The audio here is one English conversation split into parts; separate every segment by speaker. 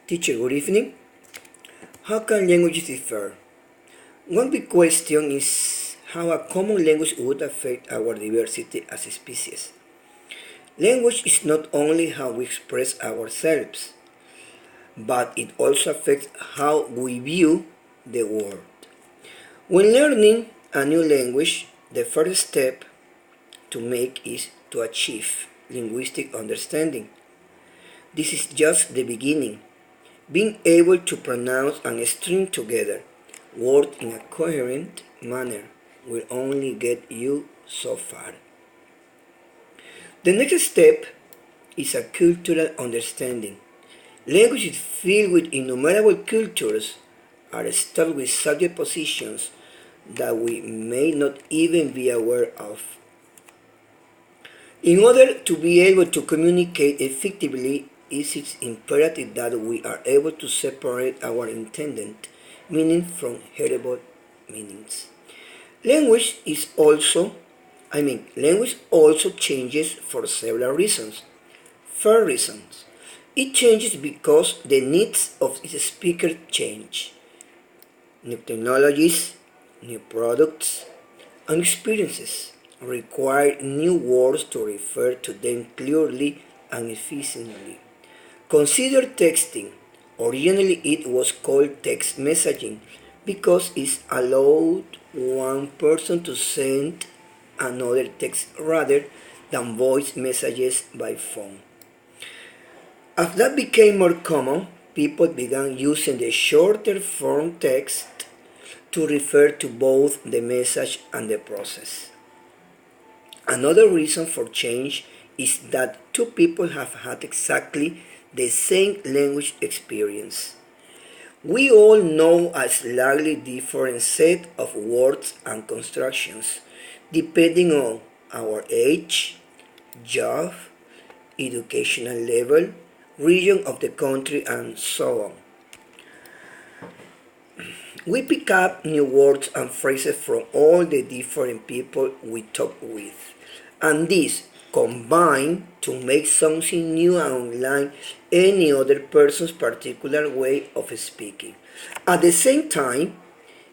Speaker 1: Teacher, good evening. How can languages differ? One big question is how a common language would affect our diversity as a species. Language is not only how we express ourselves, but it also affects how we view the world. When learning a new language, the first step to make is to achieve linguistic understanding. This is just the beginning. Being able to pronounce and string together words in a coherent manner will only get you so far. The next step is a cultural understanding. Languages filled with innumerable cultures are stuck with subject positions that we may not even be aware of. In order to be able to communicate effectively, it is imperative that we are able to separate our intended meaning from heritable meanings. Language also changes for several reasons. First reasons. It changes because the needs of its speaker change. New technologies, new products, and experiences require new words to refer to them clearly and efficiently. Consider texting. Originally it was called text messaging because it allowed one person to send another text rather than voice messages by phone. As that became more common, people began using the shorter form text to refer to both the message and the process. Another reason for change is that two people have had exactly the same language experience. We all know a slightly different set of words and constructions depending on our age, job, educational level, region of the country, and so on. We pick up new words and phrases from all the different people we talk with, and these combine to make something new and unlike any other person's particular way of speaking. At the same time,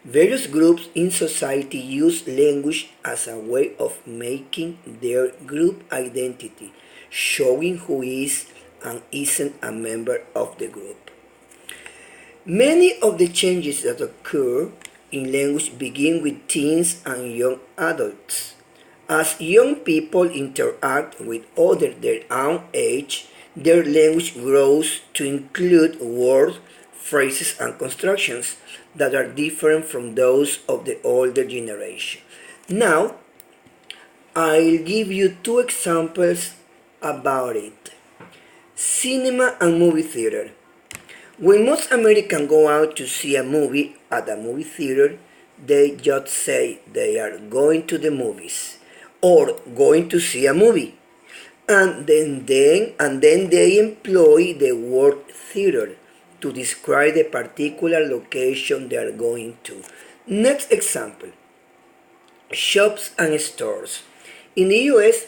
Speaker 1: various groups in society use language as a way of making their group identity, showing who is and isn't a member of the group. Many of the changes that occur in language begin with teens and young adults. As young people interact with others their own age, their language grows to include words, phrases, and constructions that are different from those of the older generation. Now, I'll give you two examples about it. Cinema and movie theater. When most Americans go out to see a movie at a movie theater, they just say they are going to the movies or going to see a movie. And then they employ the word theater to describe the particular location they are going to. Next example, shops and stores. In the US,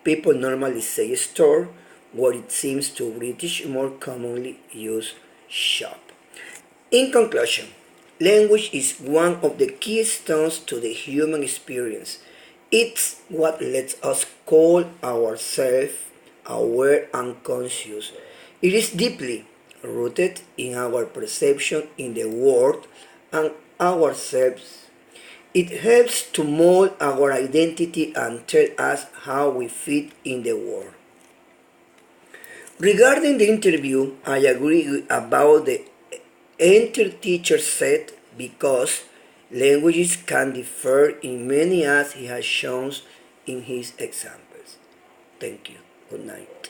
Speaker 1: people normally say store, where it seems to British more commonly use shop. In conclusion, language is one of the keystones to the human experience. It's what lets us call ourselves aware and conscious. It is deeply rooted in our perception in the world and ourselves. It helps to mold our identity and tell us how we fit in the world. Regarding the interview, I agree about the enter teacher said because languages can differ in many as he has shown in his examples. Thank you. Good night.